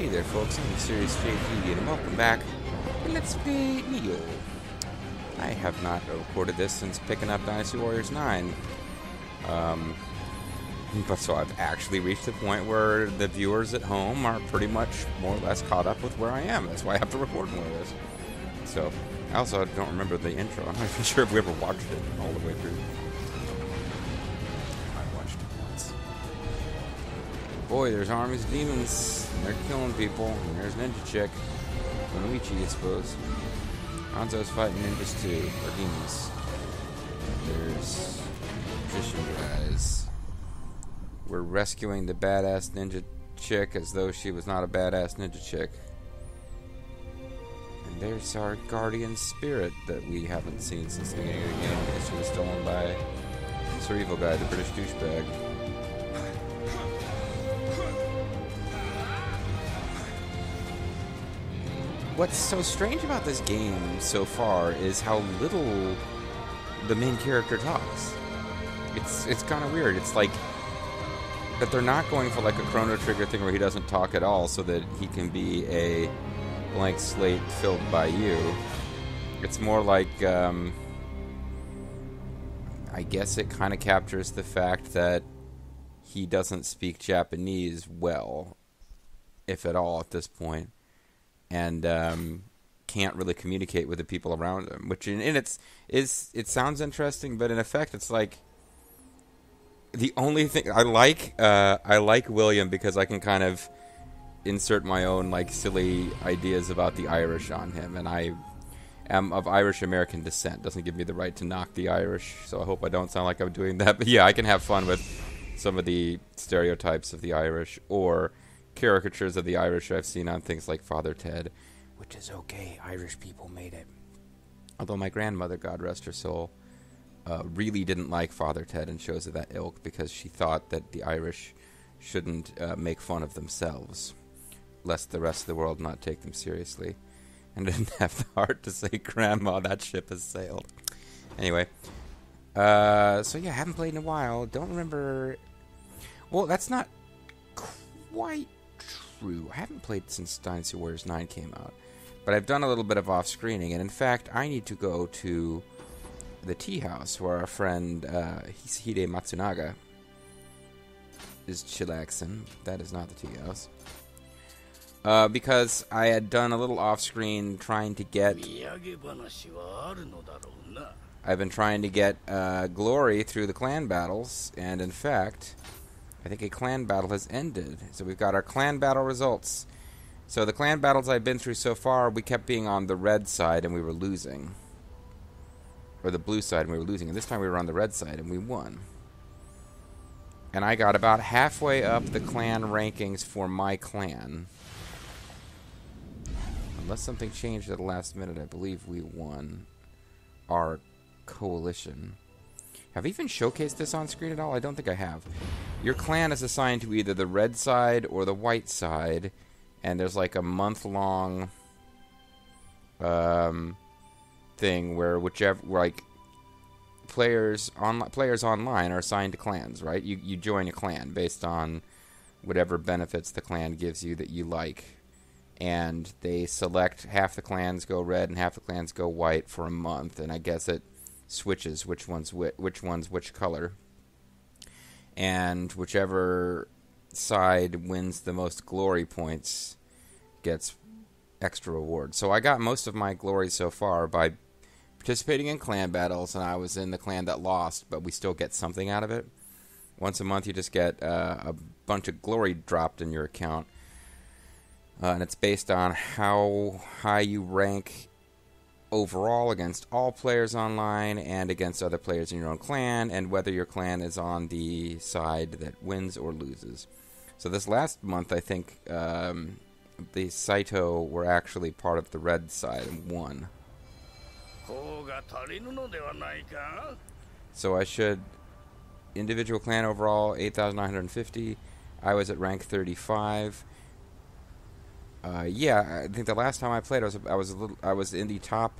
Hey there folks, I'm Serious JP and welcome back to Let's Play Nioh. I have not recorded this since picking up Dynasty Warriors 9. But so I've actually reached the point where the viewers at home are pretty much more or less caught up with where I am. That's why I have to record more of this. So, I also don't remember the intro. I'm not even sure if we ever watched it all the way through. I watched it once. Boy, there's armies of demons. And they're killing people. And there's Ninja Chick. Luigi, I suppose. Hanzo's fighting ninjas too. Or demons. There's magician guys. We're rescuing the badass ninja chick as though she was not a badass ninja chick. And there's our guardian spirit that we haven't seen since the beginning of the game because she was stolen by Sir Evil Guy, the British douchebag. What's so strange about this game so far is how little the main character talks. It's kind of weird. It's like that they're not going for like a Chrono Trigger thing where he doesn't talk at all so that he can be a blank slate filled by you. It's more like, I guess it kind of captures the fact that he doesn't speak Japanese well, if at all at this point, and can't really communicate with the people around him, which it sounds interesting, but in effect it's like the only thing I like William because I can kind of insert my own like silly ideas about the Irish on him, and I am of Irish American descent. Doesn't give me the right to knock the Irish, so I hope I don't sound like I'm doing that. But yeah, I can have fun with some of the stereotypes of the Irish or caricatures of the Irish I've seen on things like Father Ted, which is okay. Irish people made it. Although my grandmother, God rest her soul, really didn't like Father Ted and shows of that ilk because she thought that the Irish shouldn't make fun of themselves, lest the rest of the world not take them seriously, and didn't have the heart to say, Grandma, that ship has sailed. Anyway, so yeah, haven't played in a while. Don't remember. Well, that's not quite true. I haven't played since Dynasty Warriors 9 came out, but I've done a little bit of off-screening, and in fact, I need to go to the tea house where our friend Hide Matsunaga is chillaxing. That is not the tea house. Because I had done a little off-screen trying to get... I've been trying to get glory through the clan battles, and in fact, I think a clan battle has ended. So we've got our clan battle results. So the clan battles I've been through so far, we kept being on the red side and we were losing. Or the blue side and we were losing. And this time we were on the red side and we won. And I got about halfway up the clan rankings for my clan. Unless something changed at the last minute, I believe we won our coalition. Have I even showcased this on screen at all? I don't think I have. Your clan is assigned to either the red side or the white side. And there's like a month-long thing where players online are assigned to clans, right? You join a clan based on whatever benefits the clan gives you that you like, and they select half the clans go red and half the clans go white for a month, and I guess it switches which one's which color, and whichever side wins the most glory points gets extra rewards. So I got most of my glory so far by participating in clan battles, and I was in the clan that lost, but we still get something out of it. Once a month you just get a bunch of glory dropped in your account, and it's based on how high you rank overall against all players online and against other players in your own clan, and whether your clan is on the side that wins or loses. So this last month, I think the Saito were actually part of the red side and won. So I should... Individual clan overall, 8,950. I was at rank 35. Yeah, I think the last time I played, I was in the top.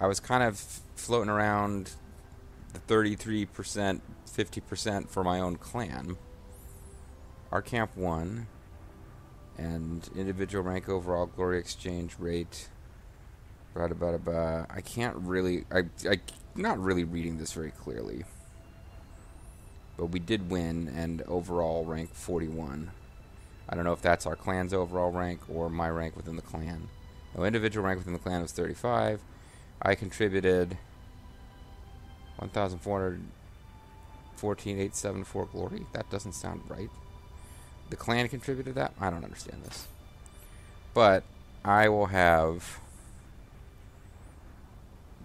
I was kind of floating around the 33%, 50% for my own clan. Our camp won. And individual rank, overall glory exchange rate. I can't really... I'm not really reading this very clearly. But we did win, and overall rank 41. I don't know if that's our clan's overall rank or my rank within the clan. No, individual rank within the clan was 35. I contributed 1,414,874 glory. That doesn't sound right. The clan contributed that? I don't understand this. But I will have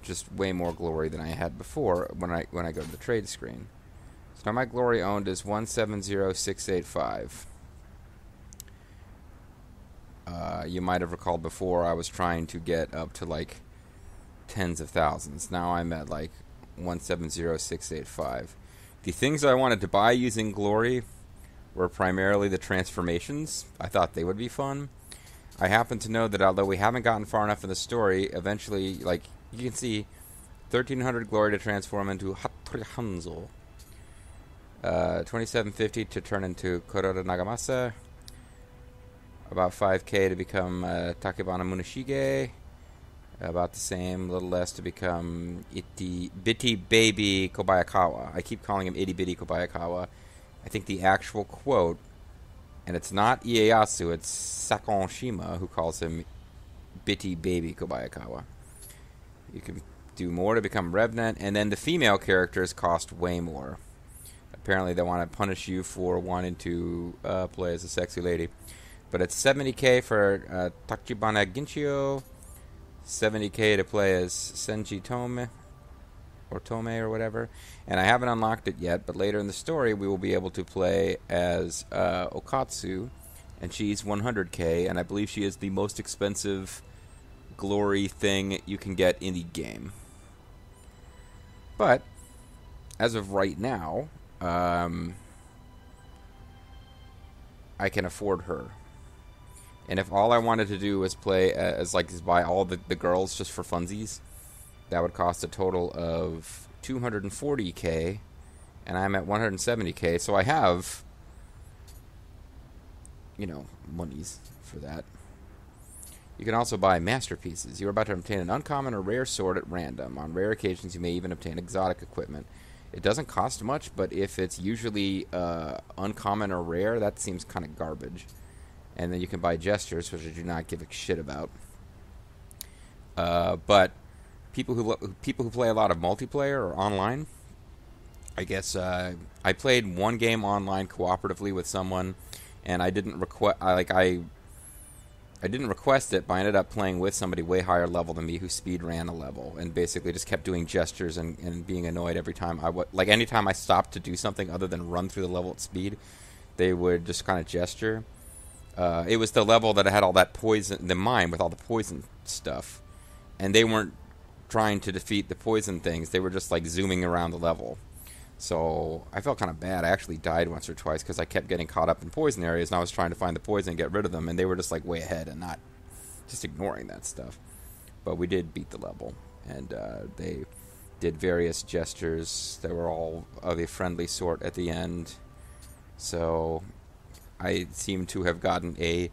just way more glory than I had before when I go to the trade screen. So now my glory owned is 170,685. You might have recalled before I was trying to get up to like tens of thousands. Now I'm at like 170,685. The things I wanted to buy using glory were primarily the transformations. I thought they would be fun. I happen to know that although we haven't gotten far enough in the story, eventually, like, you can see 1,300 glory to transform into Hattori Hanzo. 2,750 to turn into Kuroda Nagamasa. About 5k to become Takebana Munashige. About the same, a little less to become Bitty Baby Kobayakawa. I keep calling him Itty Bitty Kobayakawa. I think the actual quote, and it's not Ieyasu, it's Sakon Shima who calls him Bitty Baby Kobayakawa. You can do more to become Revenant, and then the female characters cost way more. Apparently they want to punish you for wanting to play as a sexy lady. But it's 70k for Tachibana Ginchio, 70k to play as Senji Tome, or Tome or whatever. And I haven't unlocked it yet, but later in the story we will be able to play as Okatsu, and she's 100k, and I believe she is the most expensive glory thing you can get in the game. But as of right now, I can afford her. And if all I wanted to do was play as like just buy all the girls just for funsies, that would cost a total of 240k, and I'm at 170k, so I have, you know, monies for that. You can also buy masterpieces. You're about to obtain an uncommon or rare sword at random. On rare occasions, you may even obtain exotic equipment. It doesn't cost much, but if it's usually uncommon or rare, that seems kind of garbage. And then you can buy gestures, which I do not give a shit about. But people who play a lot of multiplayer or online, I guess I played one game online cooperatively with someone, and I didn't request I didn't request it, but I ended up playing with somebody way higher level than me who speed ran a level and basically just kept doing gestures and being annoyed every time anytime I stopped to do something other than run through the level at speed, they would just kind of gesture. It was the level that had all that poison, the mine with all the poison stuff, and they weren't trying to defeat the poison things. They were just like zooming around the level. So I felt kind of bad. I actually died once or twice because I kept getting caught up in poison areas, and I was trying to find the poison and get rid of them, and they were just like way ahead and not just ignoring that stuff. But we did beat the level, and they did various gestures that were all of a friendly sort at the end. So I seem to have gotten a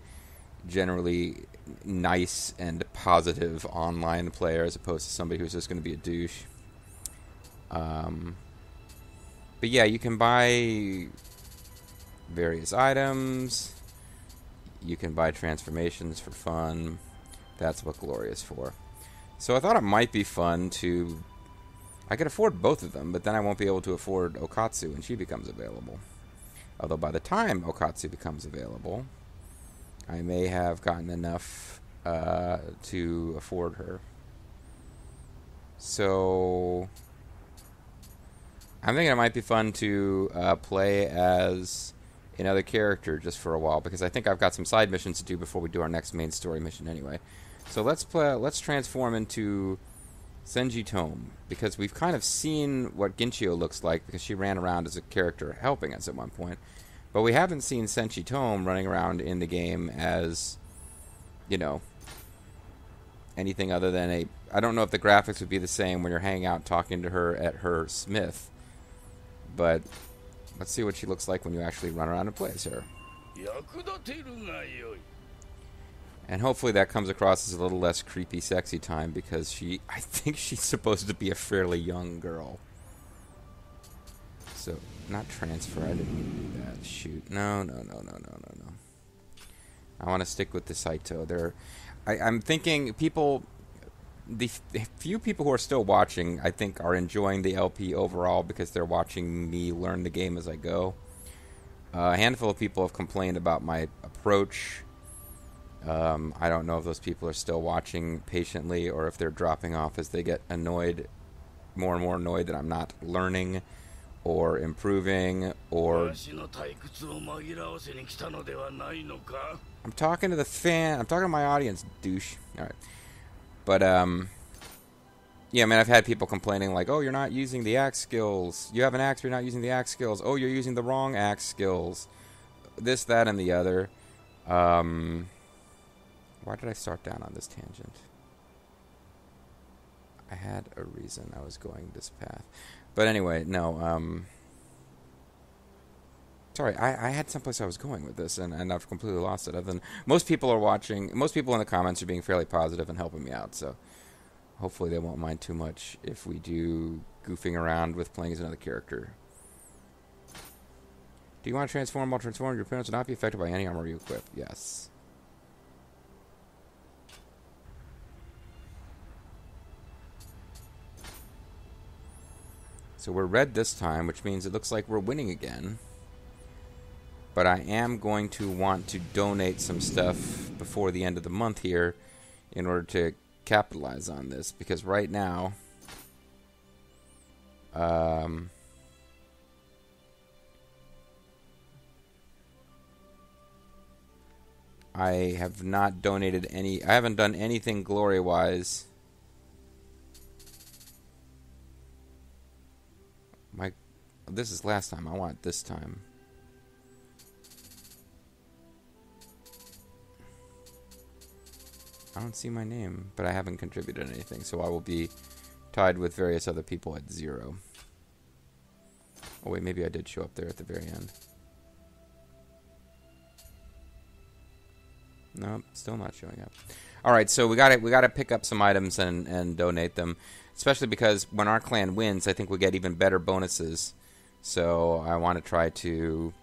generally nice and positive online player as opposed to somebody who's just going to be a douche. But yeah, you can buy various items. You can buy transformations for fun. That's what glory is for. So I thought it might be fun to... I could afford both of them, but then I won't be able to afford Okatsu when she becomes available. Although by the time Okatsu becomes available, I may have gotten enough to afford her. So I'm thinking it might be fun to play as another character just for a while, because I think I've got some side missions to do before we do our next main story mission anyway. So let's transform into Senji Tome, because we've kind of seen what Ginchio looks like because she ran around as a character helping us at one point. But we haven't seen Senji Tome running around in the game as, you know, anything other than a... I don't know if the graphics would be the same when you're hanging out talking to her at her smith. But let's see what she looks like when you actually run around and play as her. And hopefully that comes across as a little less creepy, sexy time, because I think she's supposed to be a fairly young girl. So, not transfer, I didn't mean to do that. Shoot. No. I want to stick with the Saito. I'm thinking people, the few people who are still watching, I think are enjoying the LP overall because they're watching me learn the game as I go. A handful of people have complained about my approach. I don't know if those people are still watching patiently or if they're dropping off as they get annoyed, more and more annoyed that I'm not learning or improving or... I'm talking to the fan. I'm talking to my audience, douche. All right. But, yeah, I mean, I've had people complaining like, oh, you're not using the axe skills. You have an axe, but you're not using the axe skills. Oh, you're using the wrong axe skills. This, that, and the other. Why did I start down on this tangent? I had a reason I was going this path. But anyway, no, sorry, I had someplace I was going with this, and I've completely lost it. Other than most people are watching, most people in the comments are being fairly positive and helping me out, so hopefully they won't mind too much if we do goofing around with playing as another character. Do you want to transform? While transformed, your appearance will not be affected by any armor you equip. Yes. So we're red this time, which means it looks like we're winning again. But I am going to want to donate some stuff before the end of the month here in order to capitalize on this. Because right now, I have not donated any... I haven't done anything glory-wise. This is last time. I want this time. I don't see my name, but I haven't contributed anything, so I will be tied with various other people at 0. Oh wait, maybe I did show up there at the very end. Nope, still not showing up. All right, so we got to pick up some items and donate them, especially because when our clan wins, I think we get even better bonuses. So I want to try to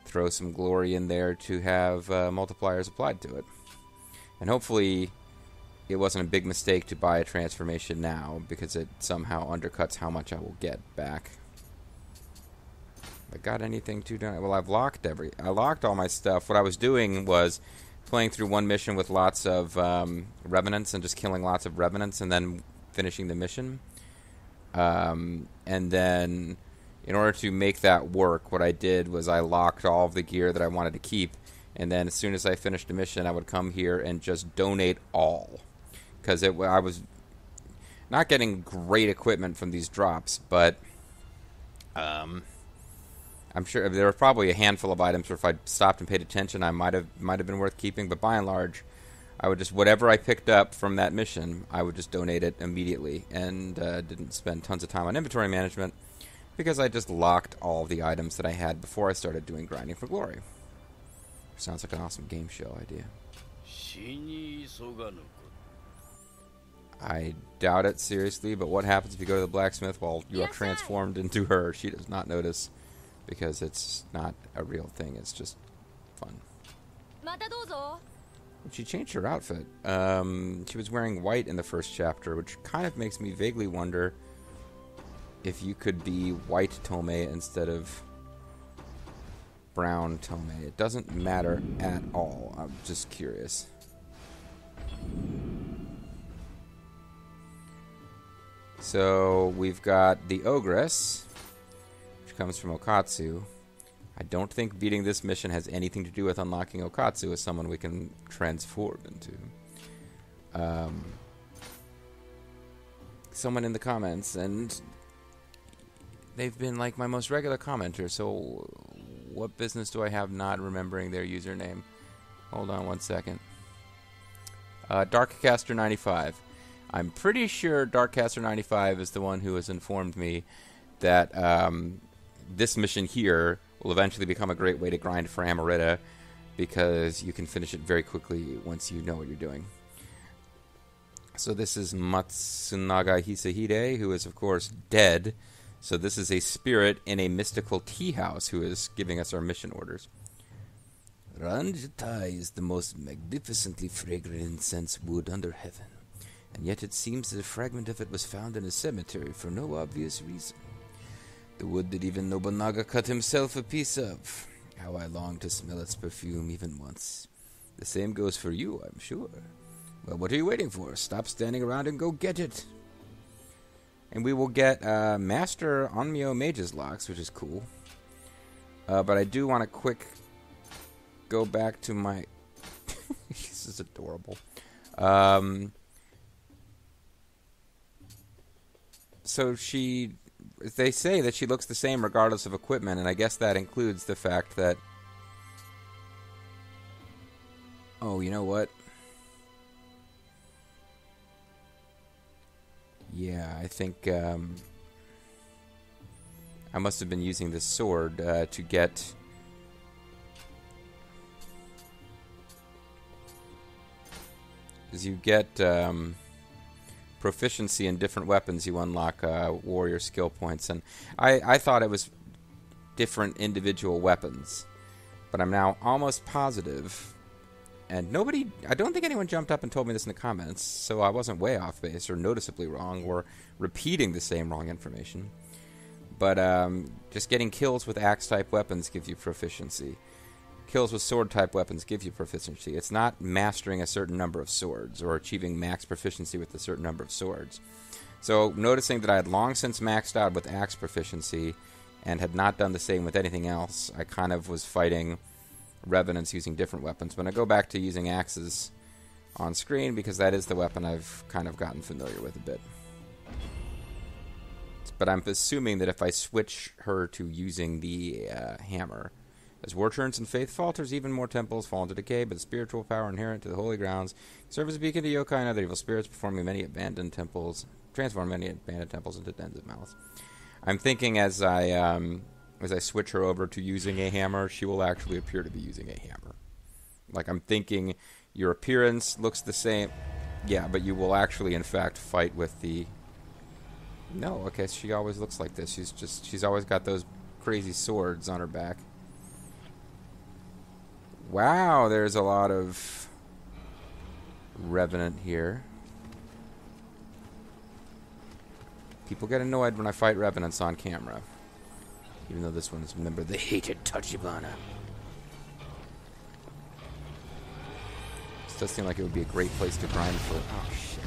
throw some glory in there to have multipliers applied to it. And hopefully it wasn't a big mistake to buy a transformation now, because it somehow undercuts how much I will get back. I got anything to do? Well, I locked all my stuff. What I was doing was playing through one mission with lots of revenants and just killing lots of revenants and then finishing the mission. And then in order to make that work, what I did was I locked all of the gear that I wanted to keep, and then as soon as I finished the mission, I would come here and just donate all. Because I was not getting great equipment from these drops, but I'm sure there were probably a handful of items where if I stopped and paid attention, I might have been worth keeping. But by and large, I would just, whatever I picked up from that mission, I would just donate it immediately, and didn't spend tons of time on inventory management, because I just locked all the items that I had before I started doing grinding for glory. Sounds like an awesome game show idea. I doubt it, seriously, but what happens if you go to the blacksmith while you are transformed into her? She does not notice, because it's not a real thing, it's just fun. She changed her outfit. She was wearing white in the first chapter, which kind of makes me vaguely wonder if you could be white Tomei instead of brown Tomei. It doesn't matter at all. I'm just curious. So we've got the Ogress, which comes from Okatsu. I don't think beating this mission has anything to do with unlocking Okatsu as someone we can transform into. Someone in the comments, and they've been like my most regular commenter, so what business do I have not remembering their username? Hold on one second. Darkcaster95. I'm pretty sure Darkcaster95 is the one who has informed me that this mission here will eventually become a great way to grind for Amarita, because you can finish it very quickly once you know what you're doing. So this is Matsunaga Hisahide, who is, of course, dead. So this is a spirit in a mystical tea house who is giving us our mission orders. Ranjatai is the most magnificently fragrant incense wood under heaven, and yet it seems that a fragment of it was found in a cemetery for no obvious reason. The wood that even Nobunaga cut himself a piece of. How I long to smell its perfume even once. The same goes for you, I'm sure. Well, what are you waiting for? Stop standing around and go get it. And we will get Master Onmyo Mage's Locks, which is cool. But I do want to quick go back to my... This is adorable. So they say that she looks the same regardless of equipment, and I guess that includes the fact that... Oh, you know what? Yeah, I think I must have been using this sword to get... As you get proficiency in different weapons, you unlock warrior skill points. And I thought it was different individual weapons. But I'm now almost positive... And I don't think anyone jumped up and told me this in the comments, so I wasn't way off base or noticeably wrong or repeating the same wrong information. But just getting kills with axe-type weapons gives you proficiency. Kills with sword-type weapons give you proficiency. It's not mastering a certain number of swords or achieving max proficiency with a certain number of swords. So noticing that I had long since maxed out with axe proficiency and had not done the same with anything else, I kind of was fighting... revenants using different weapons. When I go back to using axes on screen, because that is the weapon I've kind of gotten familiar with a bit. But I'm assuming that if I switch her to using the hammer, as war turns and faith falters, even more temples fall into decay, but the spiritual power inherent to the holy grounds serve as a beacon to yokai and other evil spirits, transforming many abandoned temples into dens of malice. I'm thinking as I switch her over to using a hammer, she will actually appear to be using a hammer. Like, I'm thinking your appearance looks the same. Yeah, but you will actually, in fact, fight with the... No, okay, she always looks like this. She's always got those crazy swords on her back. Wow, there's a lot of Revenant here. People get annoyed when I fight Revenants on camera. Even though this one is, remember, the hated Tachibana. This does seem like it would be a great place to grind for... Oh, shit.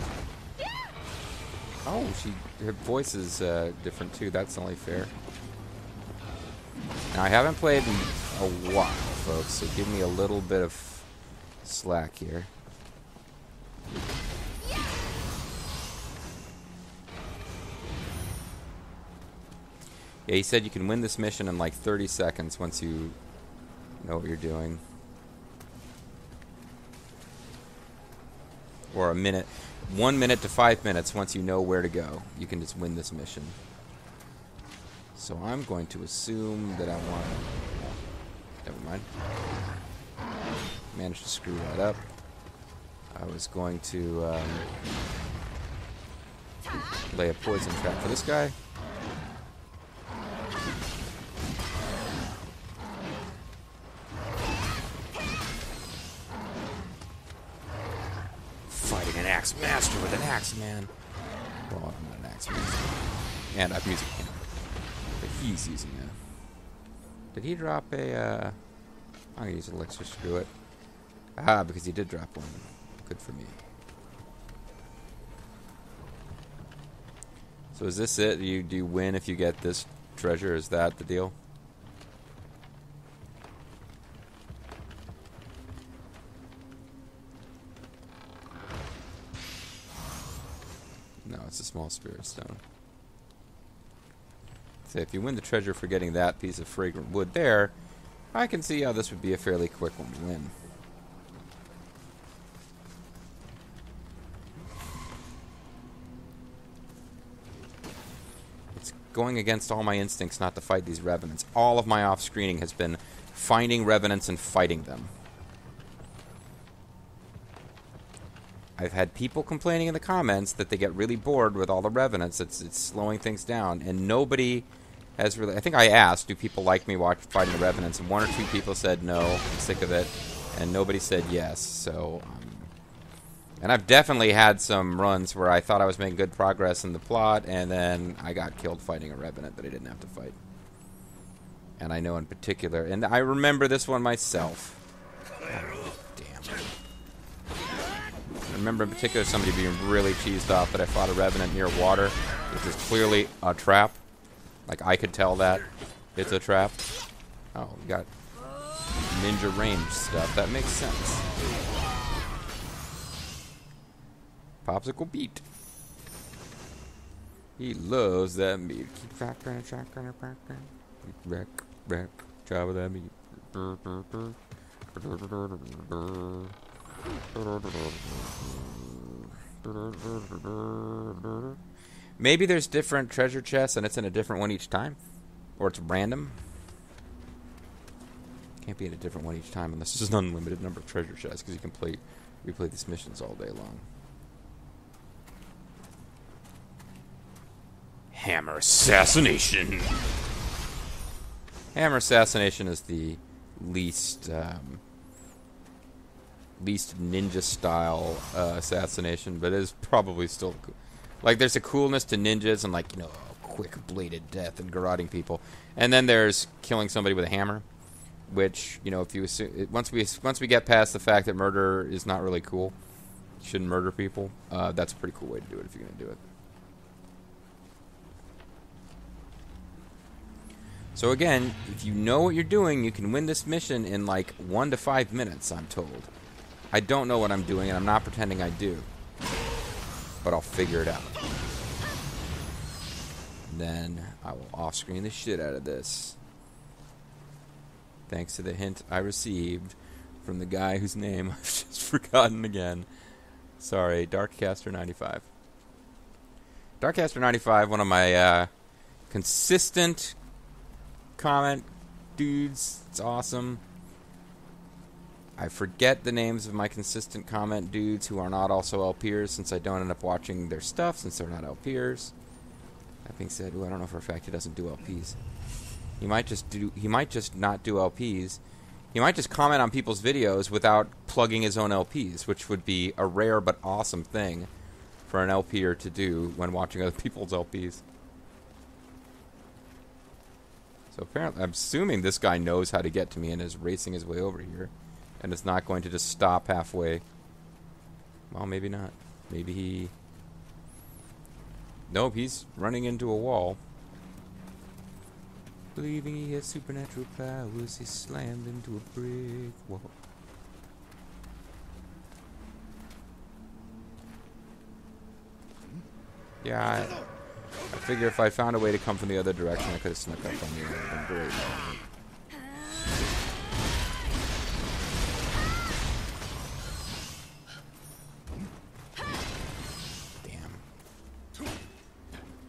Oh, her voice is different, too. That's only fair. Now, I haven't played in a while, folks, so give me a little bit of slack here. Yeah, he said you can win this mission in like 30 seconds once you know what you're doing. Or a minute. 1 minute to 5 minutes once you know where to go. You can just win this mission. So I'm going to assume that I want... Never mind. Managed to screw that up. I was going to lay a poison trap for this guy. Fighting an axe master with an axe, man. Well, I'm not an axe master. And I'm using him. But he's using a... Did he drop a... I'm going to use elixir, screw it. Ah, because he did drop one. Good for me. So is this it? Do you win if you get this treasure? Is that the deal? No, it's a small spirit stone. So if you win the treasure for getting that piece of fragrant wood there, I can see how this would be a fairly quick one to win. It's going against all my instincts not to fight these revenants. All of my off-screening has been finding revenants and fighting them. I've had people complaining in the comments that they get really bored with all the revenants. It's slowing things down, and nobody has really. I think I asked, do people like me fighting the revenants, and 1 or 2 people said no, I'm sick of it, and nobody said yes. So, and I've definitely had some runs where I thought I was making good progress in the plot, and then I got killed fighting a revenant that I didn't have to fight. And I know in particular, and I remember this one myself. Oh, damn. I remember in particular somebody being really cheesed off that I fought a revenant near water, which is clearly a trap. Like, I could tell that it's a trap. Oh, we got ninja range stuff. That makes sense. Popsicle beat. He loves that meat. Keep rocking, wreck, try with that meat. Maybe there's different treasure chests and it's in a different one each time, or it's random. Can't be in a different one each time unless there's an unlimited number of treasure chests, because you can replay these missions all day long. Hammer assassination. Hammer assassination is the least ninja style assassination, but it is probably still cool. Like, there's a coolness to ninjas and, like, you know, quick bladed death and garroting people, and then there's killing somebody with a hammer, which, you know, if you assume, once we get past the fact that murder is not really cool, you shouldn't murder people. That's a pretty cool way to do it if you're gonna do it. So again, if you know what you're doing, you can win this mission in like 1 to 5 minutes, I'm told. I don't know what I'm doing, and I'm not pretending I do. But I'll figure it out. And then I will off-screen the shit out of this. Thanks to the hint I received from the guy whose name I've just forgotten again. Sorry, Darkcaster95. Darkcaster95, one of my consistent comment dudes. It's awesome. I forget the names of my consistent comment dudes who are not also LPers, since I don't end up watching their stuff since they're not LPers. That being said, I don't know for a fact he doesn't do LPs. He might just not do LPs. He might just comment on people's videos without plugging his own LPs, which would be a rare but awesome thing for an LPer to do when watching other people's LPs. So apparently, I'm assuming this guy knows how to get to me and is racing his way over here. And it's not going to just stop halfway. Well, maybe not. Maybe he... Nope, he's running into a wall. Believing he has supernatural powers, he slammed into a brick wall. Yeah, I figure if I found a way to come from the other direction, I could have snuck up on you. It would have been great.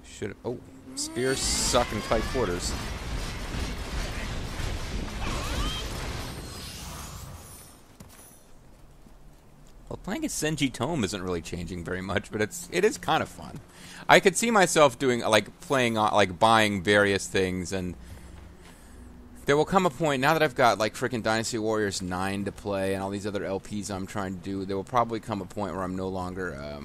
Should oh, spears suck in tight quarters. Well, playing as Senji Tome isn't really changing very much, but it is kind of fun. I could see myself doing buying various things, and there will come a point, now that I've got like frickin' Dynasty Warriors 9 to play and all these other LPs I'm trying to do, there will probably come a point where I'm no longer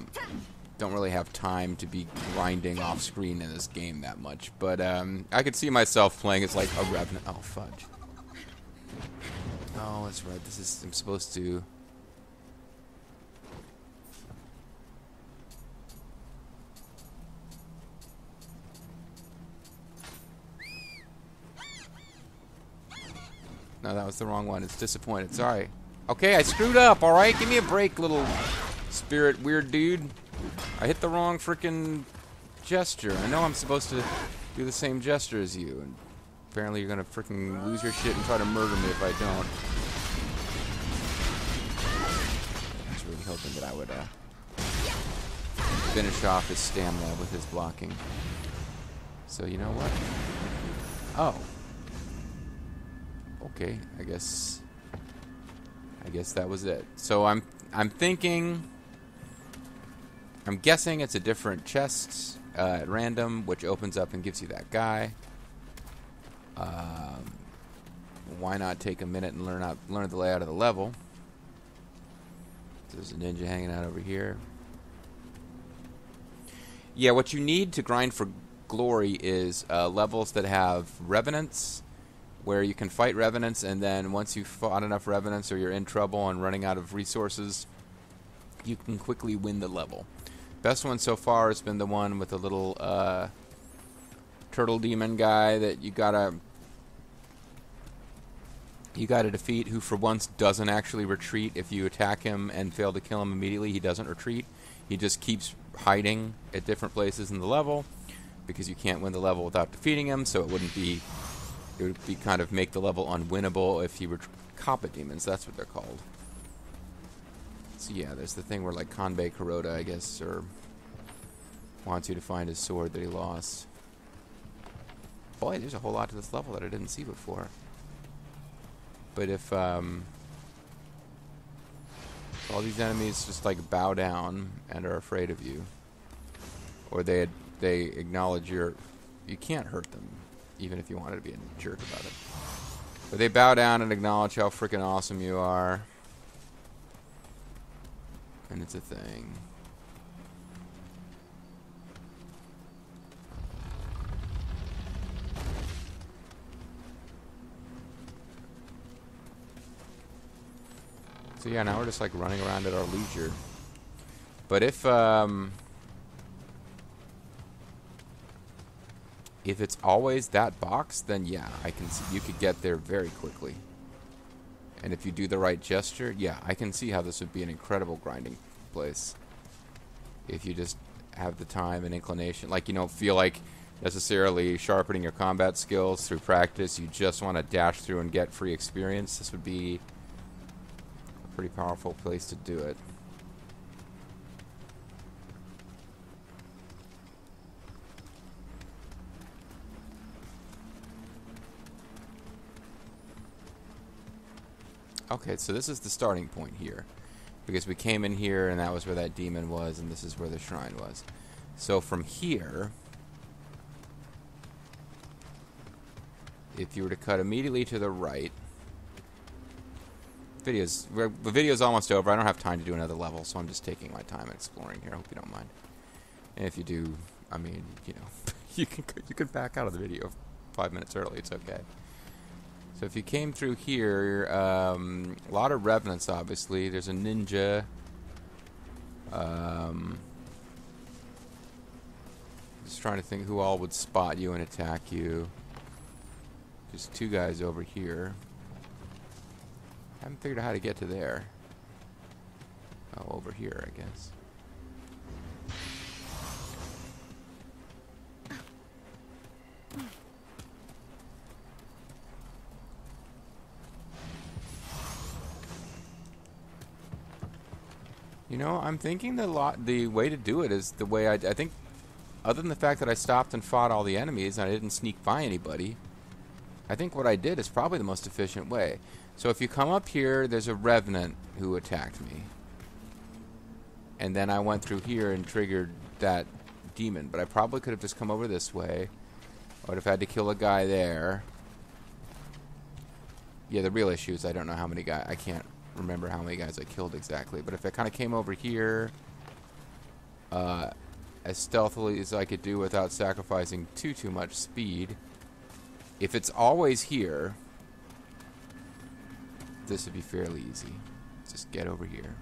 don't really have time to be grinding off screen in this game that much. But I could see myself playing as like a revenant. Oh fudge. Oh, that's right. I'm supposed to. No, that was the wrong one. It's disappointed. Sorry. Okay, I screwed up. All right, give me a break, little spirit weird dude. I hit the wrong frickin' gesture. I know I'm supposed to do the same gesture as you, and apparently you're gonna frickin' lose your shit and try to murder me if I don't. I was really hoping that I would finish off his stamina with his blocking. So you know what? Oh. Okay, I guess that was it. So I'm thinking I'm guessing it's a different chest at random, which opens up and gives you that guy. Why not take a minute and learn the layout of the level? There's a ninja hanging out over here. Yeah, what you need to grind for glory is levels that have revenants, where you can fight revenants, and then once you've fought enough revenants or you're in trouble and running out of resources, you can quickly win the level. Best one so far has been the one with the little turtle demon guy that you gotta defeat, who for once doesn't actually retreat. If you attack him and fail to kill him immediately, he doesn't retreat. He just keeps hiding at different places in the level, because you can't win the level without defeating him, so it would be kind of make the level unwinnable if you were Kappa demons. That's what they're called. So yeah, there's the thing where like Kanbei Kuroda, I guess, or wants you to find his sword that he lost. Boy, there's a whole lot to this level that I didn't see before. But if all these enemies just like bow down and are afraid of you, or they acknowledge you can't hurt them, even if you wanted to be a jerk about it. But they bow down and acknowledge how freaking awesome you are. And it's a thing. So yeah, now we're just like running around at our leisure. But if it's always that box, then yeah, I can see you could get there very quickly. And if you do the right gesture, yeah, I can see how this would be an incredible grinding place. If you just have the time and inclination. Like, you don't feel like necessarily sharpening your combat skills through practice. You just want to dash through and get free experience. This would be a pretty powerful place to do it. Okay, so this is the starting point here, because we came in here and that was where that demon was, and this is where the shrine was. So from here, if you were to cut immediately to the right, the video's almost over. I don't have time to do another level, so I'm just taking my time exploring here. I hope you don't mind. And if you do, I mean, you know, you can back out of the video 5 minutes early. It's okay. So if you came through here, a lot of revenants, obviously. There's a ninja. Just trying to think who all would spot you and attack you. Just two guys over here. Haven't figured out how to get to there. Oh, over here, I guess. You know, I'm thinking the way to do it is the way I think, other than the fact that I stopped and fought all the enemies and I didn't sneak by anybody, I think what I did is probably the most efficient way. So if you come up here, there's a revenant who attacked me. And then I went through here and triggered that demon. But I probably could have just come over this way. I would have had to kill a guy there. Yeah, the real issue is I don't know how many guys, I can't remember how many guys I killed exactly. But if I kind of came over here as stealthily as I could do without sacrificing too much speed, if it's always here, this would be fairly easy. Just get over here.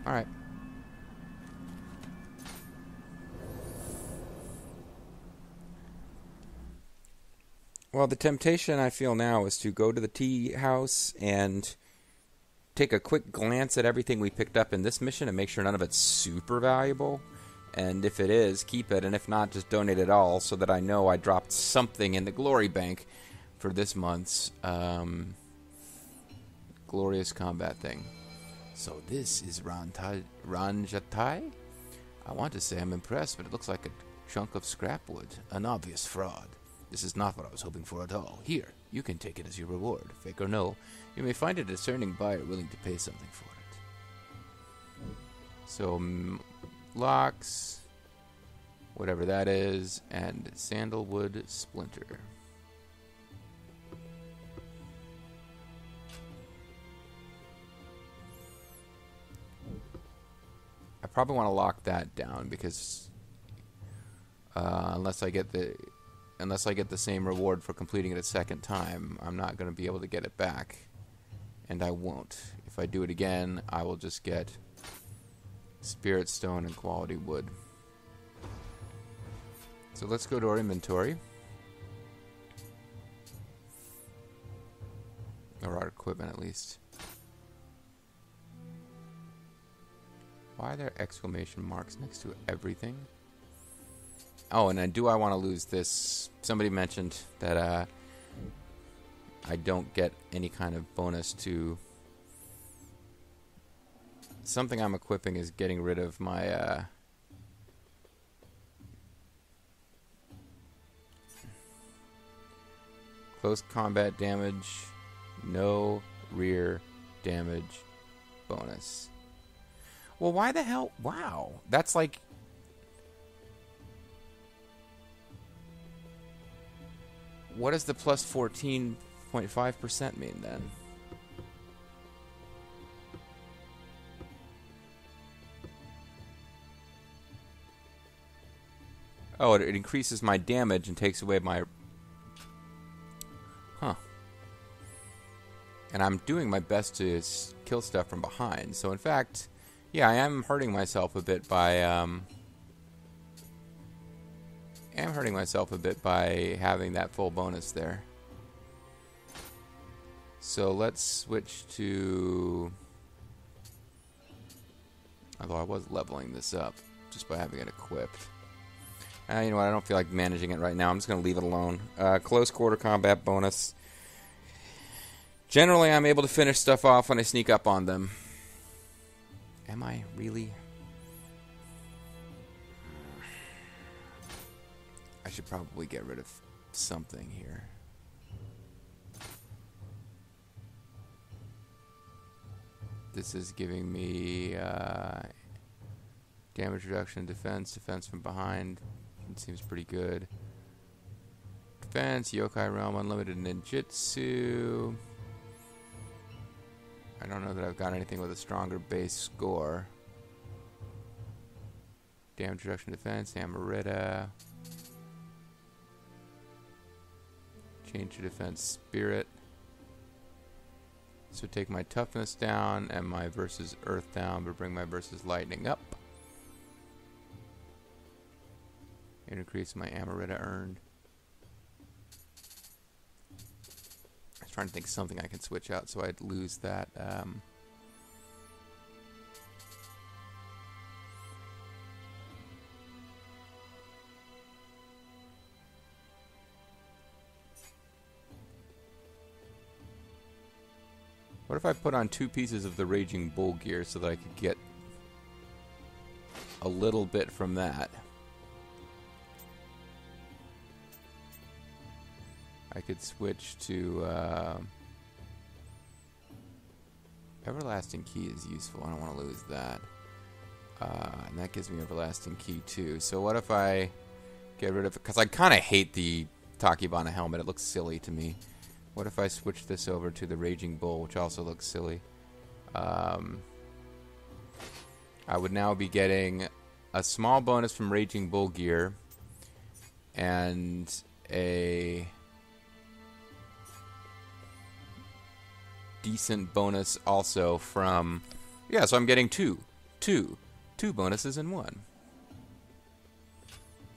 Alright. Well, the temptation I feel now is to go to the tea house and take a quick glance at everything we picked up in this mission and make sure none of it's super valuable. And if it is, keep it. And if not, just donate it all so that I know I dropped something in the glory bank for this month's glorious combat thing. So this is Ranjatai? I want to say I'm impressed, but it looks like a chunk of scrap wood. An obvious fraud. This is not what I was hoping for at all. Here, you can take it as your reward. Fake or no, you may find a discerning buyer willing to pay something for it. So, locks, whatever that is, and sandalwood splinter. I probably want to lock that down because unless I get the same reward for completing it a second time, I'm not going to be able to get it back, and I won't. If I do it again, I will just get spirit stone and quality wood. So let's go to our inventory, or our equipment at least. Why are there exclamation marks next to everything? Oh, and then do I want to lose this? Somebody mentioned that I don't get any kind of bonus to... Something I'm equipping is getting rid of my... close combat damage, no rear damage bonus. Well, why the hell? Wow. That's like... What does the plus 14.5% mean then? Oh, it increases my damage and takes away my... Huh. And I'm doing my best to kill stuff from behind. So in fact... Yeah, I am hurting myself a bit by having that full bonus there. So let's switch to... Although I was leveling this up just by having it equipped. You know what, I don't feel like managing it right now. I'm just going to leave it alone. Close quarter combat bonus. Generally, I'm able to finish stuff off when I sneak up on them. Am I really? I should probably get rid of something here. This is giving me damage reduction, defense from behind. It seems pretty good. Defense, Yokai Realm, unlimited ninjutsu. I don't know that I've got anything with a stronger base score. Damage reduction, defense, Amarita. Change to defense, spirit. So take my toughness down and my versus earth down, but bring my versus lightning up. And increase my Amarita earned. Trying to think of something I can switch out so I'd lose that. What if I put on 2 pieces of the Raging Bull gear so that I could get a little bit from that? I could switch to Everlasting Key is useful. I don't want to lose that. And that gives me Everlasting Key too. So what if I get rid of it? Because I kind of hate the Takibana helmet. It looks silly to me. What if I switch this over to the Raging Bull, which also looks silly? I would now be getting a small bonus from Raging Bull gear and a... decent bonus also from... Yeah, so I'm getting two bonuses in one.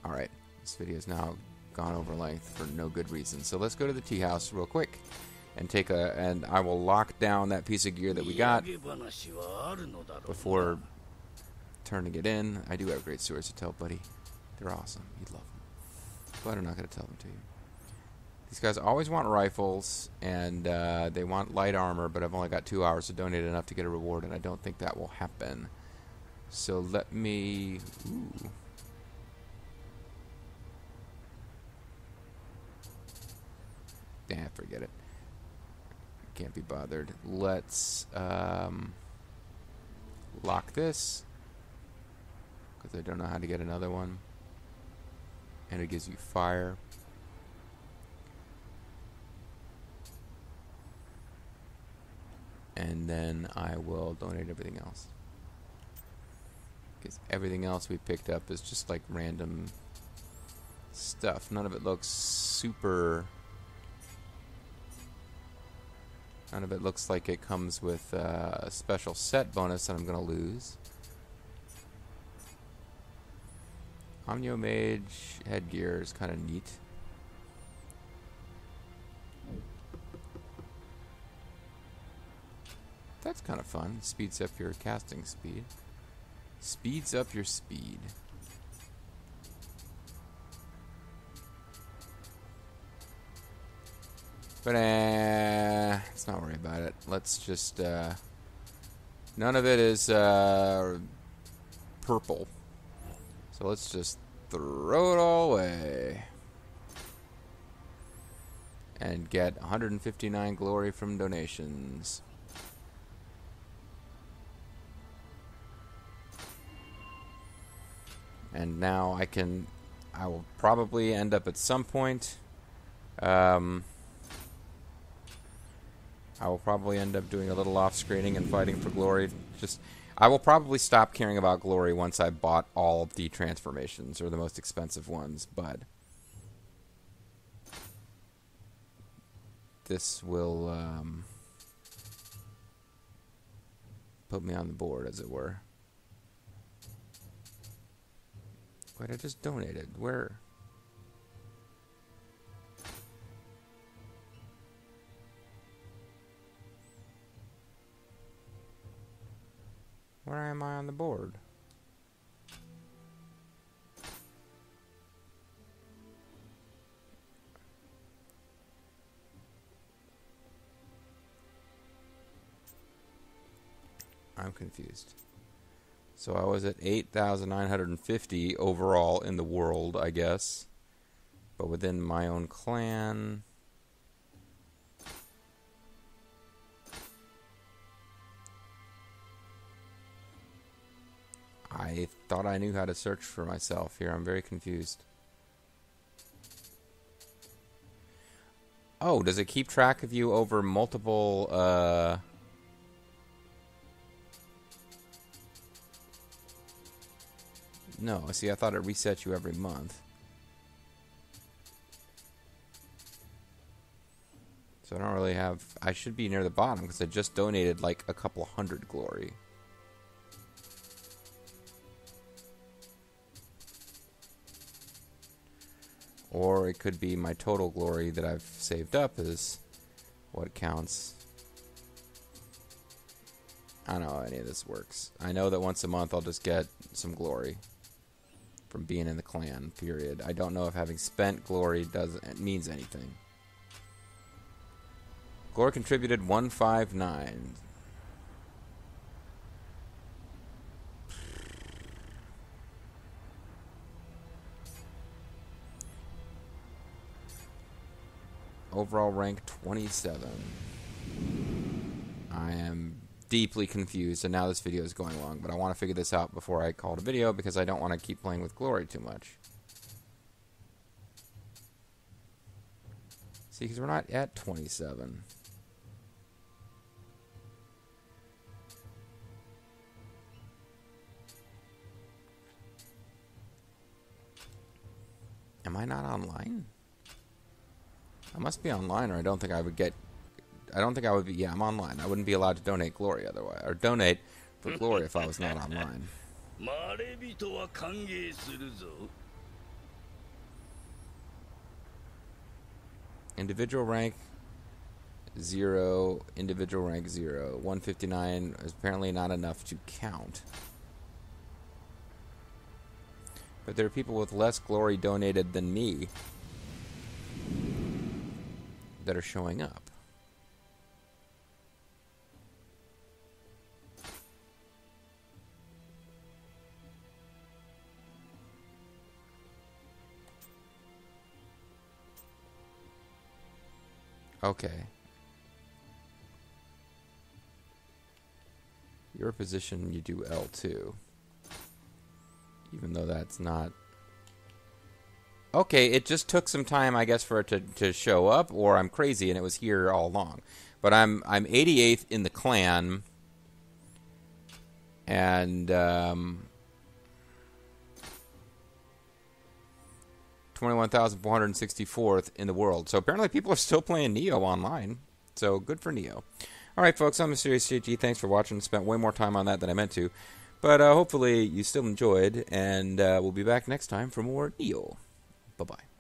Alright, this video is now gone over length for no good reason. So let's go to the tea house real quick and take a... And I will lock down that piece of gear that we got before turning it in. I do have great stories to tell, buddy. They're awesome. You'd love them. But I'm not going to tell them to you. These guys always want rifles, and they want light armor, but I've only got 2 hours to donate enough to get a reward, and I don't think that will happen. So let me... Ooh. Forget it. Can't be bothered. Let's lock this, because because I don't know how to get another one. And it gives you fire. And then I will donate everything else. Because everything else we picked up is just like random stuff. None of it looks super... None of it looks like it comes with a special set bonus that I'm going to lose. Omnio Mage headgear is kind of neat. That's kind of fun. Speeds up your casting speed. Speeds up your speed. But let's not worry about it. Let's just none of it is purple. So let's just throw it all away. And get 159 glory from donations. And now I will probably end up at some point. I will probably end up doing a little off-screening and fighting for glory. I will probably stop caring about glory once I bought all of the transformations, or the most expensive ones, but this will put me on the board, as it were. Wait, I just donated. Where? Where am I on the board? I'm confused. So I was at 8,950 overall in the world, I guess. But within my own clan... I thought I knew how to search for myself here. I'm very confused. Oh, does it keep track of you over multiple... No, see, I thought it resets you every month. So I don't really have... I should be near the bottom because I just donated like a couple hundred glory. Or it could be my total glory that I've saved up is what counts. I don't know how any of this works. I know that once a month I'll just get some glory from being in the clan, period. I don't know if having spent glory means anything. Glory contributed 159. Overall rank 27. I am deeply confused, and now this video is going long, but I want to figure this out before I call it a video because I don't want to keep playing with glory too much. See, because we're not at 27. Am I not online? I must be online, or I don't think I would get... I don't think I would be... Yeah, I'm online. I wouldn't be allowed to donate glory otherwise. Or donate for glory if I was not online. Individual rank 0. Individual rank 0. 159 is apparently not enough to count. But there are people with less glory donated than me that are showing up. Okay. Your position, you do L2. even though that's not... Okay, it just took some time, I guess, for it to show up, or I'm crazy and it was here all along. But I'm 88th in the clan, and 21,464th in the world. So apparently people are still playing Nioh online. So good for Nioh. All right, folks, I'm a Serious CG. Thanks for watching. Spent way more time on that than I meant to. But hopefully you still enjoyed, and we'll be back next time for more Nioh. Bye-bye.